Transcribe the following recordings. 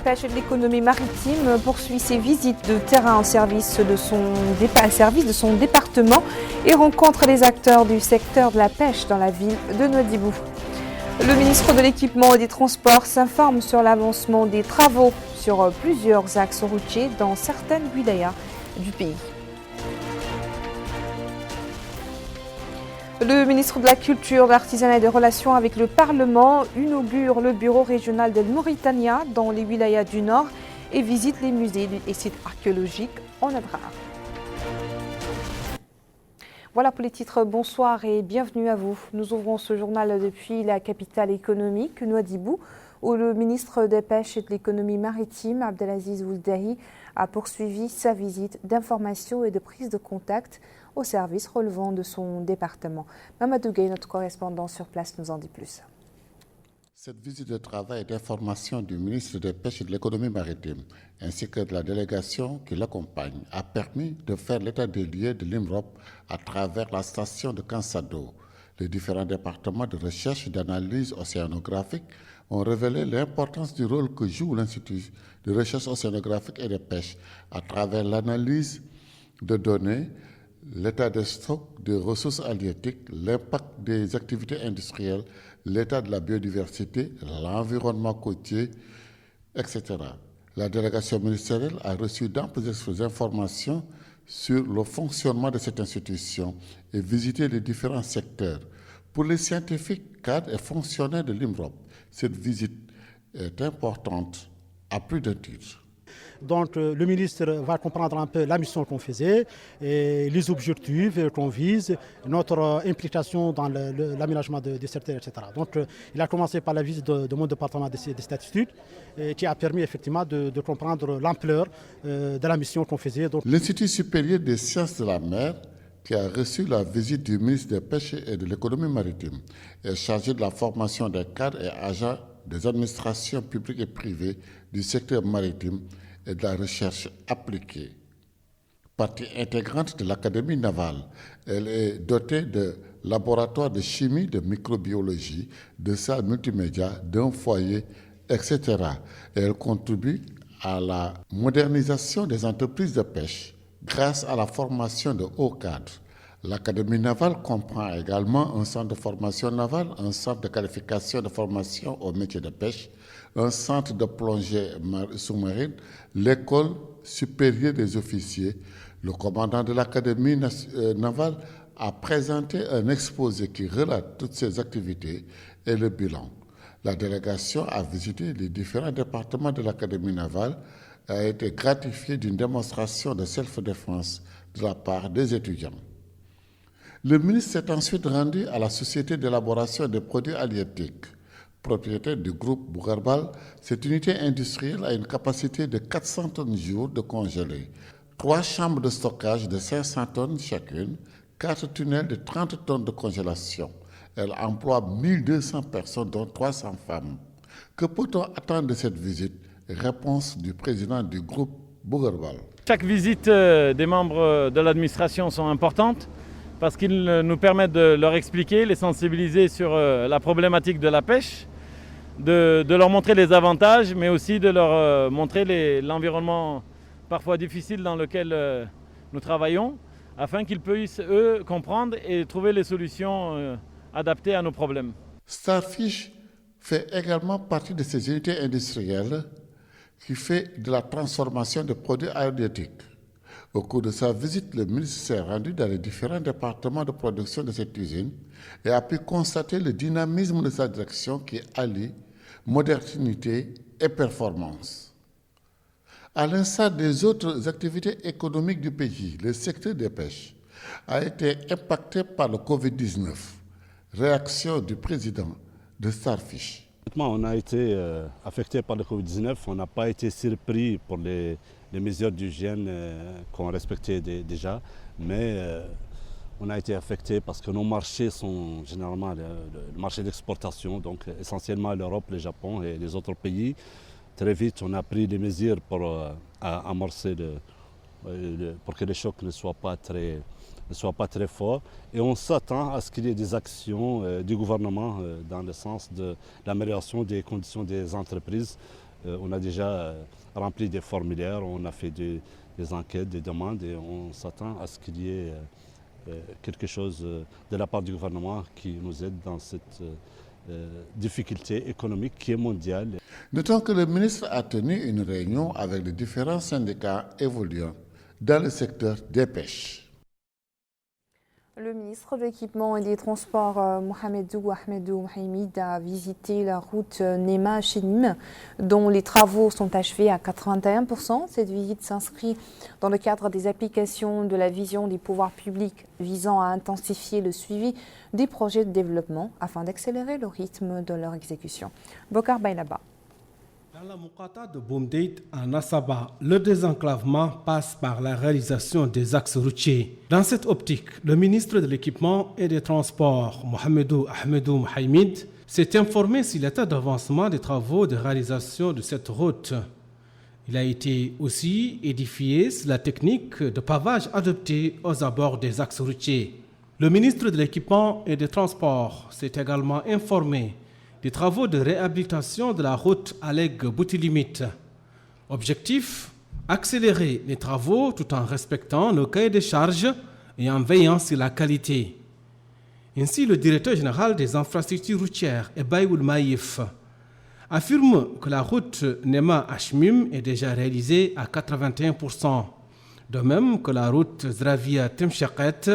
pêche et de l'économie maritime poursuit ses visites de terrain au service de son département et rencontre les acteurs du secteur de la pêche dans la ville de Nouadhibou. Le ministre de l'Équipement et des Transports s'informe sur l'avancement des travaux sur plusieurs axes routiers dans certaines wilayas du pays. Le ministre de la Culture, de l'Artisanat et des Relations avec le Parlement inaugure le bureau régional d'El Mauritania dans les wilayas du Nord et visite les musées et sites archéologiques en Adrar. Voilà pour les titres, bonsoir et bienvenue à vous. Nous ouvrons ce journal depuis la capitale économique, Nouadhibou, où le ministre des Pêches et de l'économie maritime, Abdelaziz Ould-Dahi, a poursuivi sa visite d'information et de prise de contact aux services relevant de son département. Mamadou Gueye, notre correspondant sur place, nous en dit plus. Cette visite de travail et d'information du ministre des Pêches et de l'économie maritime, ainsi que de la délégation qui l'accompagne, a permis de faire l'état des lieux de l'IMROP à travers la station de Kansado. Les différents départements de recherche et d'analyse océanographique ont révélé l'importance du rôle que joue l'Institut de recherche océanographique et de pêche à travers l'analyse de données, l'état des stocks de ressources halieutiques, l'impact des activités industrielles, l'état de la biodiversité, l'environnement côtier, etc. La délégation ministérielle a reçu d'amples informations sur le fonctionnement de cette institution et visité les différents secteurs. Pour les scientifiques, cadres et fonctionnaires de l'IMROP, cette visite est importante à plus d'un titre. Donc le ministre va comprendre un peu la mission qu'on faisait, et les objectifs qu'on vise, notre implication dans l'aménagement des secteurs, etc. Donc il a commencé par la visite de mon département des statistiques qui a permis effectivement de comprendre l'ampleur de la mission qu'on faisait. L'Institut supérieur des sciences de la mer, qui a reçu la visite du ministre des Pêches et de l'économie maritime, est chargé de la formation des cadres et agents des administrations publiques et privées du secteur maritime et de la recherche appliquée. Partie intégrante de l'Académie navale, elle est dotée de laboratoires de chimie, de microbiologie, de salles multimédia, d'un foyer, etc. Et elle contribue à la modernisation des entreprises de pêche grâce à la formation de hauts cadres. L'Académie navale comprend également un centre de formation navale, un centre de qualification de formation au métier de pêche, un centre de plongée sous-marine, l'école supérieure des officiers. Le commandant de l'Académie navale a présenté un exposé qui relate toutes ces activités et le bilan. La délégation a visité les différents départements de l'Académie navale et a été gratifiée d'une démonstration de self-défense de la part des étudiants. Le ministre s'est ensuite rendu à la société d'élaboration des produits halieutiques, propriétaire du groupe Bougarbal. Cette unité industrielle a une capacité de 400 tonnes jour de congelés, 3 chambres de stockage de 500 tonnes chacune, 4 tunnels de 30 tonnes de congélation. Elle emploie 1200 personnes, dont 300 femmes. Que peut-on attendre de cette visite? Réponse du président du groupe Bougarbal. Chaque visite des membres de l'administration sont importantes parce qu'ils nous permettent de leur expliquer, les sensibiliser sur la problématique de la pêche, de leur montrer les avantages, mais aussi de leur montrer l'environnement parfois difficile dans lequel nous travaillons, afin qu'ils puissent, eux, comprendre et trouver les solutions adaptées à nos problèmes. Starfish fait également partie de ces unités industrielles qui fait de la transformation de produits halieutiques. Au cours de sa visite, le ministre s'est rendu dans les différents départements de production de cette usine et a pu constater le dynamisme de sa direction qui allie modernité et performance. À l'instar des autres activités économiques du pays, le secteur des pêches a été impacté par le Covid-19. Réaction du président de Starfish. On a été affecté par le Covid-19, on n'a pas été surpris pour les mesures d'hygiène qu'on respectait déjà, mais on a été affecté parce que nos marchés sont généralement le marché d'exportation, donc essentiellement l'Europe, le Japon et les autres pays. Très vite, on a pris des mesures pour amorcer, pour que les chocs ne soient pas très forts. Et on s'attend à ce qu'il y ait des actions du gouvernement dans le sens de l'amélioration des conditions des entreprises On a déjà rempli des formulaires, on a fait des enquêtes, des demandes et on s'attend à ce qu'il y ait quelque chose de la part du gouvernement qui nous aide dans cette difficulté économique qui est mondiale. Notons que le ministre a tenu une réunion avec les différents syndicats évoluant dans le secteur des pêches. Le ministre de l'Équipement et des Transports, Mohamedou Ahmedou Mohamed, a visité la route Nema chez Nîmes, dont les travaux sont achevés à 81%. Cette visite s'inscrit dans le cadre des applications de la vision des pouvoirs publics visant à intensifier le suivi des projets de développement afin d'accélérer le rythme de leur exécution. Bokar Bailaba. Dans la Mokata de Boumdeit à Nassaba, le désenclavement passe par la réalisation des axes routiers. Dans cette optique, le ministre de l'Équipement et des Transports, Mohamedou Ahmedou Mohamed, s'est informé sur l'état d'avancement des travaux de réalisation de cette route. Il a été aussi édifié sur la technique de pavage adoptée aux abords des axes routiers. Le ministre de l'Équipement et des Transports s'est également informé des travaux de réhabilitation de la route Alleg-Boutilimite. Objectif, accélérer les travaux tout en respectant le cahier des charges et en veillant sur la qualité. Ainsi, le directeur général des infrastructures routières, Ebaïoul Maïf, affirme que la route Nema-Hachmim est déjà réalisée à 81%. De même que la route Zravia-Temchaket.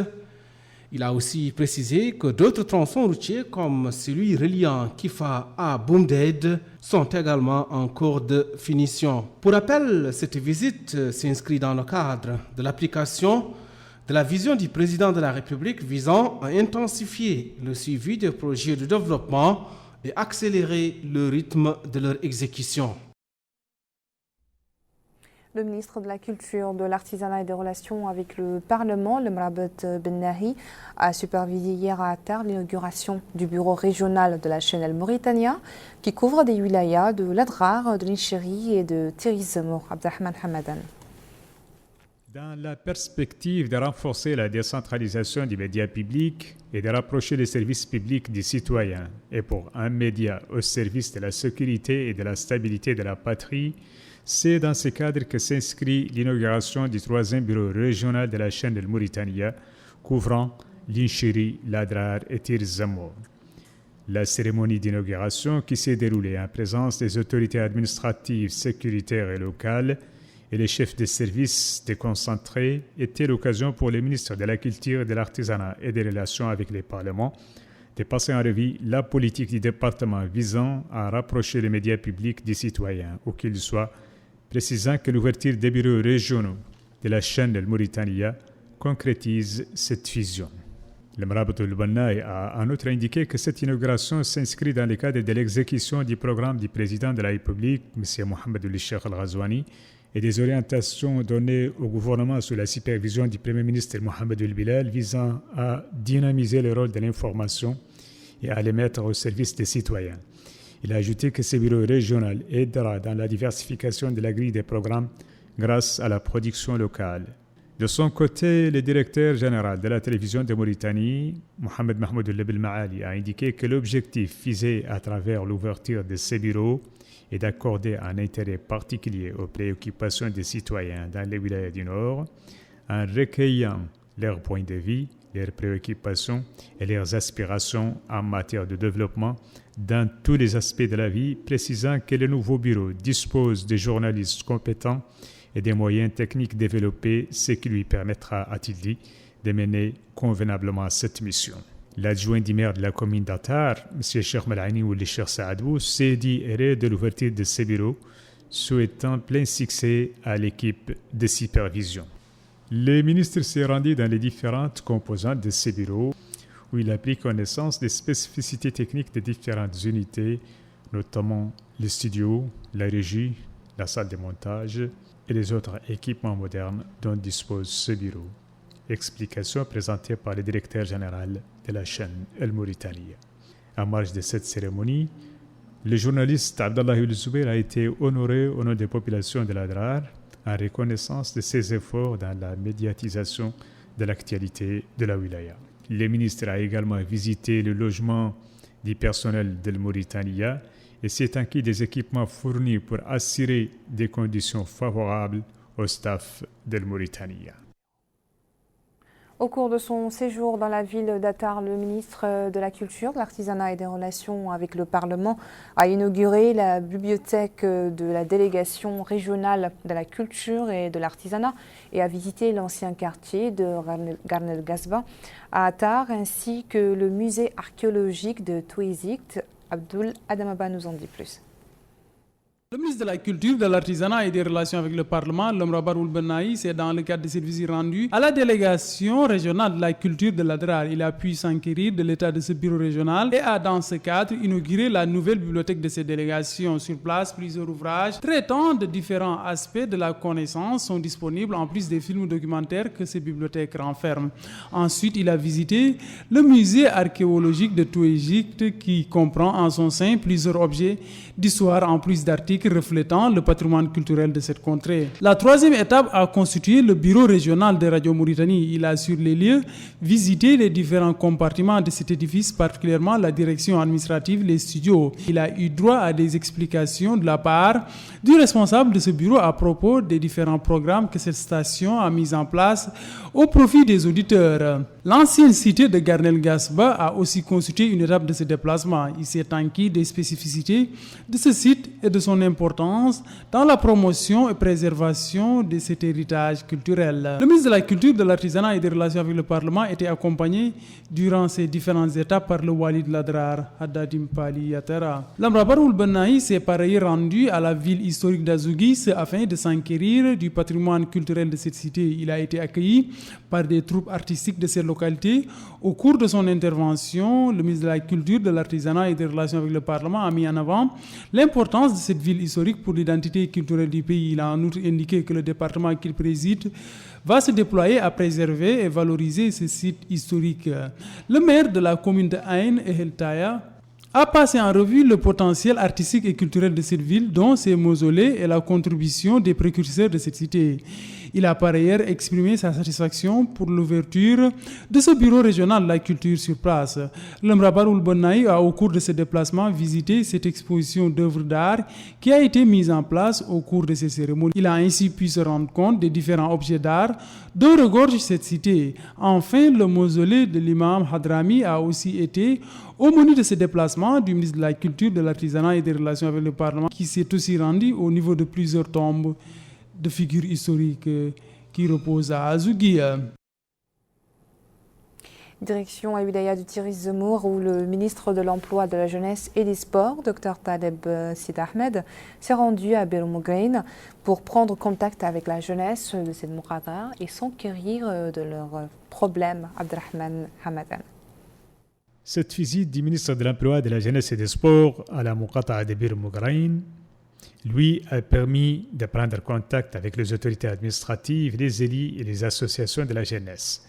Il a aussi précisé que d'autres tronçons routiers comme celui reliant Kifa à Boumded sont également en cours de finition. Pour rappel, cette visite s'inscrit dans le cadre de l'application de la vision du président de la République visant à intensifier le suivi des projets de développement et accélérer le rythme de leur exécution. Le ministre de la Culture, de l'Artisanat et des Relations avec le Parlement, le Mrabat Ben-Nahi, a supervisé hier à Attar l'inauguration du bureau régional de la chaîne El Mauritania qui couvre des wilayas de l'Adrar, de l'Incheri et de Tirizmour. Abdelrahman Hamadan. Dans la perspective de renforcer la décentralisation du média public et de rapprocher les services publics des citoyens, et pour un média au service de la sécurité et de la stabilité de la patrie, c'est dans ce cadre que s'inscrit l'inauguration du 3e bureau régional de la chaîne de Mauritania, couvrant l'Incheri, l'Adrar et Tirzamo. La cérémonie d'inauguration, qui s'est déroulée en présence des autorités administratives, sécuritaires et locales et les chefs de services déconcentrés, était l'occasion pour le ministre de la Culture, de l'Artisanat et des Relations avec les parlements de passer en revue la politique du département visant à rapprocher les médias publics des citoyens, où qu'ils soient, précisant que l'ouverture des bureaux régionaux de la chaîne de Mauritania concrétise cette fusion. Le Mrabat Ben-Nahi a en outre indiqué que cette inauguration s'inscrit dans le cadre de l'exécution du programme du président de la République, M. Mohamed Cheikh Al-Ghazouani, et des orientations données au gouvernement sous la supervision du Premier ministre Mohamed El-Bilal visant à dynamiser le rôle de l'information et à les mettre au service des citoyens. Il a ajouté que ce bureau régional aidera dans la diversification de la grille des programmes grâce à la production locale. De son côté, le directeur général de la télévision de Mauritanie, Mohamed Mahmoud El Maali, a indiqué que l'objectif visé à travers l'ouverture de ces bureaux est d'accorder un intérêt particulier aux préoccupations des citoyens dans les wilayas du Nord, en recueillant leurs points de vue, leurs préoccupations et leurs aspirations en matière de développement dans tous les aspects de la vie, précisant que le nouveau bureau dispose de journalistes compétents et des moyens techniques développés, ce qui lui permettra, a-t-il dit, de mener convenablement cette mission. L'adjoint du maire de la commune d'Attar, M. Cheikh Malani ou le Cheikh Saadou, s'est dit heureux de l'ouverture de ces bureaux, souhaitant plein succès à l'équipe de supervision. Le ministre s'est rendu dans les différentes composantes de ces bureaux, où il a pris connaissance des spécificités techniques des différentes unités, notamment les studios, la régie, la salle de montage et les autres équipements modernes dont dispose ce bureau. Explication présentée par le directeur général de la chaîne El Mauritania. En marge de cette cérémonie, le journaliste Abdallah El-Zoubeir a été honoré au nom des populations de l'Adrar en reconnaissance de ses efforts dans la médiatisation de l'actualité de la wilaya. Le ministre a également visité le logement du personnel de Mauritania et s'est acquis des équipements fournis pour assurer des conditions favorables au staff de Mauritanie. Au cours de son séjour dans la ville d'Atar, le ministre de la Culture, de l'Artisanat et des Relations avec le Parlement a inauguré la bibliothèque de la délégation régionale de la culture et de l'artisanat et a visité l'ancien quartier de Garnel Ghazba à Atar ainsi que le musée archéologique de Touézict. Abdul Adamaba nous en dit plus. Le ministre de la Culture, de l'Artisanat et des Relations avec le Parlement, Lamra Baroul Benaï, c'est dans le cadre de cette visite rendue à la délégation régionale de la culture de l'Adrar. Il a pu s'enquérir de l'état de ce bureau régional et a, dans ce cadre, inauguré la nouvelle bibliothèque de cette délégation. Sur place, plusieurs ouvrages traitant de différents aspects de la connaissance sont disponibles, en plus des films documentaires que ces bibliothèques renferment. Ensuite, il a visité le musée archéologique de Touézict qui comprend en son sein plusieurs objets d'histoire en plus d'articles reflétant le patrimoine culturel de cette contrée. La troisième étape a constitué le bureau régional de Radio Mauritanie. Il a sur les lieux visité les différents compartiments de cet édifice, particulièrement la direction administrative, les studios. Il a eu droit à des explications de la part du responsable de ce bureau à propos des différents programmes que cette station a mis en place au profit des auditeurs. L'ancienne cité de Garnel Ghazba a aussi constitué une étape de ce déplacement. Il s'est enquis des spécificités de ce site et de son importance dans la promotion et préservation de cet héritage culturel. Le ministre de la Culture, de l'Artisanat et des Relations avec le Parlement était accompagné durant ces différentes étapes par le Wali de l'Adrar, Haddadim Pali Yatara. Lamra Baroul Benaï s'est par ailleurs rendu à la ville historique d'Azougis afin de s'enquérir du patrimoine culturel de cette cité. Il a été accueilli par des troupes artistiques de cette localité. Au cours de son intervention, le ministre de la Culture, de l'Artisanat et des Relations avec le Parlement a mis en avant l'importance de cette ville historique pour l'identité culturelle du pays. Il a en outre indiqué que le département qu'il préside va se déployer à préserver et valoriser ce site historique. Le maire de la commune de Ain, Ehel Taya, a passé en revue le potentiel artistique et culturel de cette ville, dont ses mausolées et la contribution des précurseurs de cette cité. Il a par ailleurs exprimé sa satisfaction pour l'ouverture de ce bureau régional de la culture sur place. Lamra Baroul Benaï a, au cours de ce déplacement, visité cette exposition d'œuvres d'art qui a été mise en place au cours de ces cérémonies. Il a ainsi pu se rendre compte des différents objets d'art dont regorge cette cité. Enfin, le mausolée de l'imam Hadrami a aussi été au menu de ce déplacement du ministre de la Culture, de l'Artisanat et des Relations avec le Parlement, qui s'est aussi rendu au niveau de plusieurs tombes de figures historiques qui reposent à Azougis. Direction à Wilaya du Tiris Zemour où le ministre de l'Emploi, de la Jeunesse et des Sports, Dr Taleb Sid Ahmed, s'est rendu à Bermougrain pour prendre contact avec la jeunesse de cette Mourada et s'enquérir de leurs problèmes. Abdelrahman Hamadan. Cette visite du ministre de l'Emploi, de la Jeunesse et des Sports à la Moukata de Bermougrain lui a permis de prendre contact avec les autorités administratives, les élus et les associations de la jeunesse.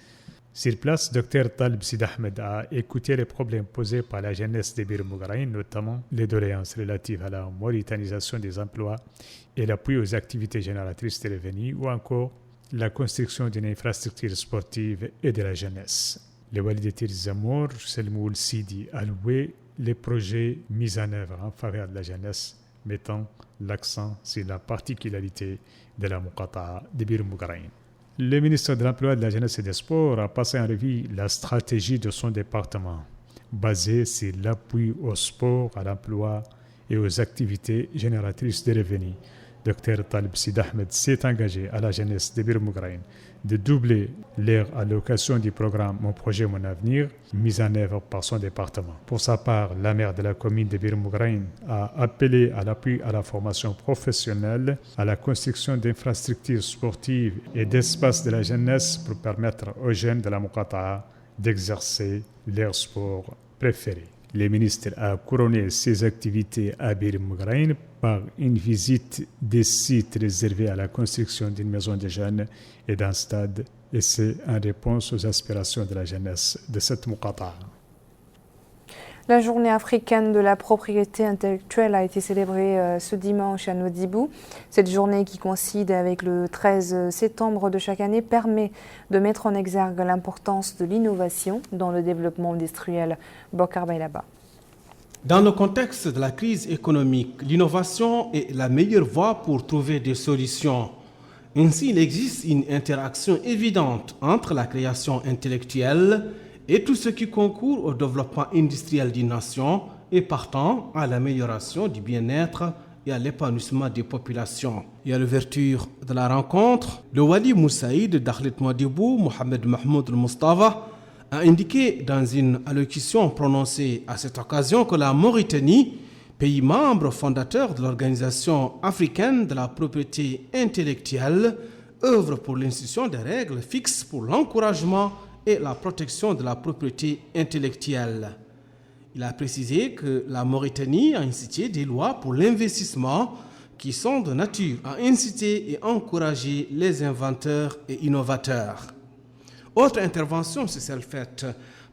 Sur place, Dr Taleb Sid Ahmed a écouté les problèmes posés par la jeunesse de Bermougrain, notamment les doléances relatives à la mauritanisation des emplois et l'appui aux activités génératrices de revenus ou encore la construction d'une infrastructure sportive et de la jeunesse. Le Wali de Tiris Zemour, Selmoul Sidi, a loué les projets mis en œuvre en faveur de la jeunesse, mettant l'accent sur la particularité de la Moukata de Bermougrain. Le ministre de l'Emploi, de la Jeunesse et des Sports a passé en revue la stratégie de son département, basée sur l'appui au sport, à l'emploi et aux activités génératrices de revenus. Dr Taleb Sid Ahmed s'est engagé à la jeunesse de Bermougrain de doubler leur allocation du programme Mon projet, mon avenir, mis en œuvre par son département. Pour sa part, la maire de la commune de Bermougrain a appelé à l'appui à la formation professionnelle, à la construction d'infrastructures sportives et d'espaces de la jeunesse pour permettre aux jeunes de la Moukata d'exercer leur sport préféré. Le ministre a couronné ses activités à Bermougrain par une visite des sites réservés à la construction d'une maison de jeunes et d'un stade, et c'est en réponse aux aspirations de la jeunesse de cette Moukata. La journée africaine de la propriété intellectuelle a été célébrée ce dimanche à Nouadhibou. Cette journée qui coïncide avec le 13 septembre de chaque année permet de mettre en exergue l'importance de l'innovation dans le développement industriel. Bokar Bailaba. Dans le contexte de la crise économique, l'innovation est la meilleure voie pour trouver des solutions. Ainsi, il existe une interaction évidente entre la création intellectuelle et tout ce qui concourt au développement industriel d'une nation et partant à l'amélioration du bien-être et à l'épanouissement des populations. Et à l'ouverture de la rencontre, le Wali Moussaïd Dakhlet Mouadibou, Mohamed Mahmoud Al-Mustafa, a indiqué dans une allocution prononcée à cette occasion que la Mauritanie, pays membre fondateur de l'Organisation africaine de la propriété intellectuelle, œuvre pour l'institution des règles fixes pour l'encouragement et la protection de la propriété intellectuelle. Il a précisé que la Mauritanie a institué des lois pour l'investissement qui sont de nature à inciter et encourager les inventeurs et innovateurs. Autre intervention, c'est celle faite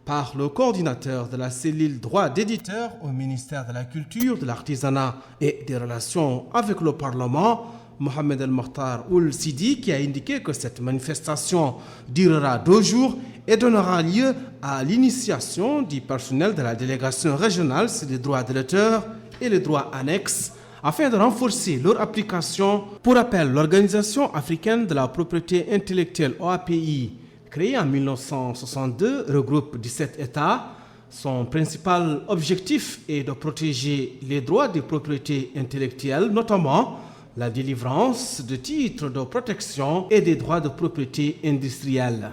par le coordinateur de la cellule droit d'éditeur au ministère de la Culture, de l'Artisanat et des Relations avec le Parlement, Mohamed El-Mokhtar Ould Sidi, qui a indiqué que cette manifestation durera 2 jours et donnera lieu à l'initiation du personnel de la délégation régionale sur les droits de l'auteur et les droits annexes afin de renforcer leur application. Pour rappel, l'Organisation africaine de la propriété intellectuelle OAPI, créée en 1962, regroupe 17 États. Son principal objectif est de protéger les droits des propriétés intellectuelles, notamment la délivrance de titres de protection et des droits de propriété industrielle.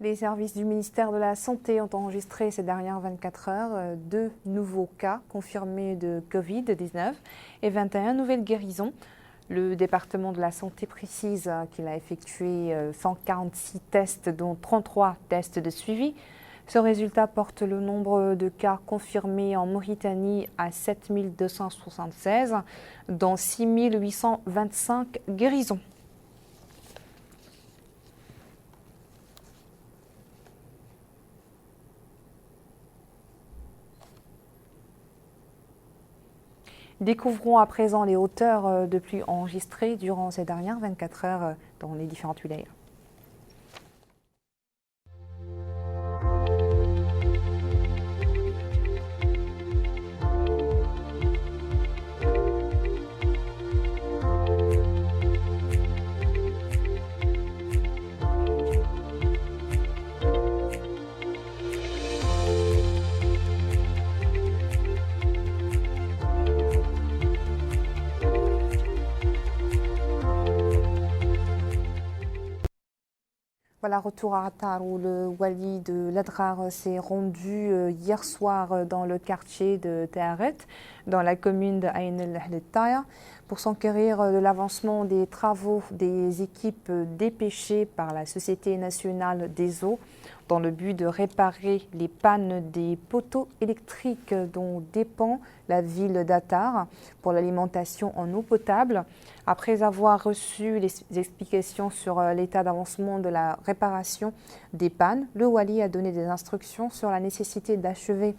Les services du ministère de la Santé ont enregistré ces dernières 24 heures 2 nouveaux cas confirmés de Covid-19 et 21 nouvelles guérisons. Le département de la Santé précise qu'il a effectué 146 tests, dont 33 tests de suivi. Ce résultat porte le nombre de cas confirmés en Mauritanie à 7 276, dont 6 825 guérisons. Découvrons à présent les hauteurs de pluie enregistrées durant ces dernières 24 heures dans les différentes wilayas. Voilà, retour à Rattar où le wali de Ladrar s'est rendu hier soir dans le quartier de Taharet, dans la commune de Ain el-Hlitaya, pour s'enquérir de l'avancement des travaux des équipes dépêchées par la Société nationale des eaux dans le but de réparer les pannes des poteaux électriques dont dépend la ville d'Attar pour l'alimentation en eau potable. Après avoir reçu les explications sur l'état d'avancement de la réparation des pannes, le wali a donné des instructions sur la nécessité d'achever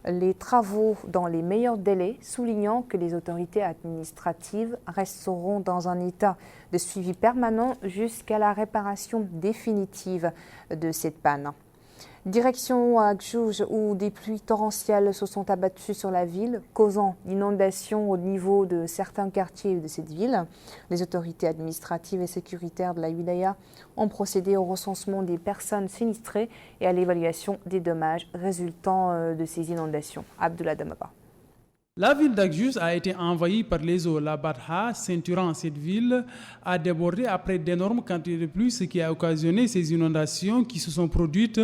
les travaux dans les meilleurs délais, soulignant que les autorités administratives resteront dans un état de suivi permanent jusqu'à la réparation définitive de cette panne. Direction Akjouj où des pluies torrentielles se sont abattues sur la ville, causant l'inondation au niveau de certains quartiers de cette ville. Les autorités administratives et sécuritaires de la wilaya ont procédé au recensement des personnes sinistrées et à l'évaluation des dommages résultant de ces inondations. Abdullah Damaba. La ville d'Akjouj a été envahie par les eaux. La Badha, ceinturant cette ville, a débordé après d'énormes quantités de pluie, ce qui a occasionné ces inondations qui se sont produites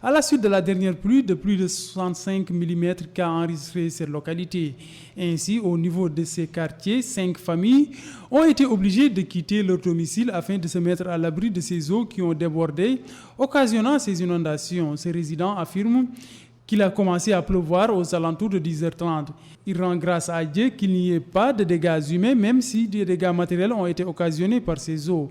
à la suite de la dernière pluie de plus de 65 mm qu'a enregistré cette localité. Ainsi, au niveau de ces quartiers, 5 familles ont été obligées de quitter leur domicile afin de se mettre à l'abri de ces eaux qui ont débordé, occasionnant ces inondations. Ces résidents affirment qu'il a commencé à pleuvoir aux alentours de 10h30. Il rend grâce à Dieu qu'il n'y ait pas de dégâts humains, même si des dégâts matériels ont été occasionnés par ces eaux.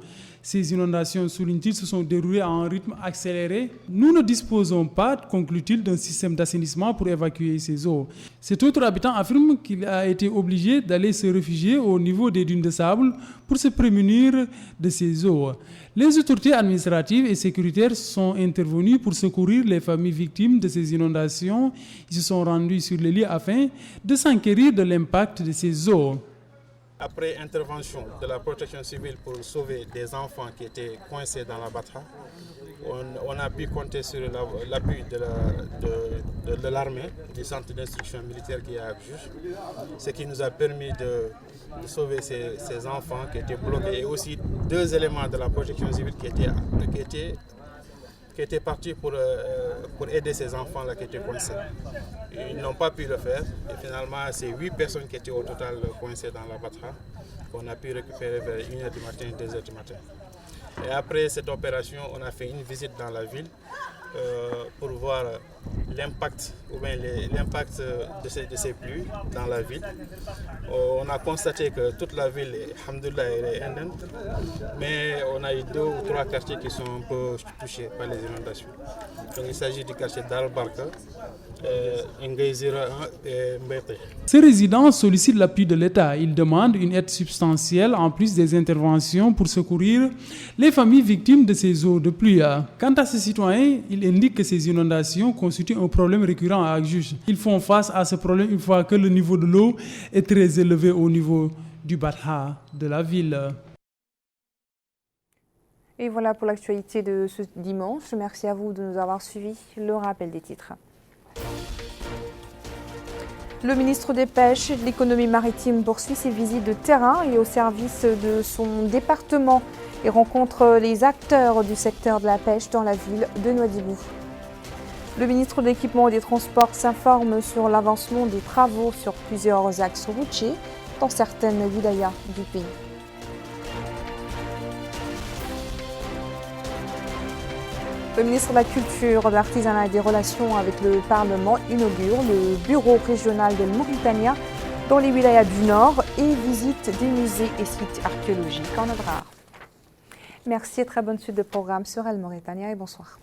Ces inondations, souligne-t-il, se sont déroulées à un rythme accéléré. Nous ne disposons pas, conclut-il, d'un système d'assainissement pour évacuer ces eaux. Cet autre habitant affirme qu'il a été obligé d'aller se réfugier au niveau des dunes de sable pour se prémunir de ces eaux. Les autorités administratives et sécuritaires sont intervenues pour secourir les familles victimes de ces inondations. Ils se sont rendus sur les lieux afin de s'enquérir de l'impact de ces eaux. Après intervention de la protection civile pour sauver des enfants qui étaient coincés dans la Batra, on a pu compter sur l'appui de l'armée, du centre d'instruction militaire qui est à Abjuj, ce qui nous a permis de sauver ces enfants qui étaient bloqués, et aussi 2 éléments de la protection civile qui étaient partis pour aider ces enfants-là qui étaient coincés. Ils n'ont pas pu le faire, et finalement c'est 8 personnes qui étaient au total coincées dans la Batra qu'on a pu récupérer vers 1h du matin, 2h du matin. Et après cette opération, on a fait une visite dans la ville pour voir l'impact de ces pluies dans la ville. On a constaté que toute la ville, alhamdoulilah, est indemne, mais on a eu 2 ou 3 quartiers qui sont un peu touchés par les inondations. Donc il s'agit du quartier d'Al-Barka, Ngaïzira 1 et Mbete. Ces résidents sollicitent l'appui de l'État. Ils demandent une aide substantielle en plus des interventions pour secourir les familles victimes de ces eaux de pluie. Quant à ces citoyens, ils indiquent que ces inondations constituent un problème récurrent à Agjuj. Ils font face à ce problème une fois que le niveau de l'eau est très élevé au niveau du Batha de la ville. Et voilà pour l'actualité de ce dimanche. Merci à vous de nous avoir suivis. Le rappel des titres. Le ministre des Pêches et de l'Économie maritime poursuit ses visites de terrain et au service de son département et rencontre les acteurs du secteur de la pêche dans la ville de Nouadhibou. Le ministre de l'Équipement et des Transports s'informe sur l'avancement des travaux sur plusieurs axes routiers dans certaines wilayas du pays. Le ministre de la Culture, de l'Artisanat et des Relations avec le Parlement inaugure le bureau régional de Mauritania dans les wilayas du Nord et visite des musées et sites archéologiques en Adrar. Merci et très bonne suite de programme sur El Mauritania et bonsoir.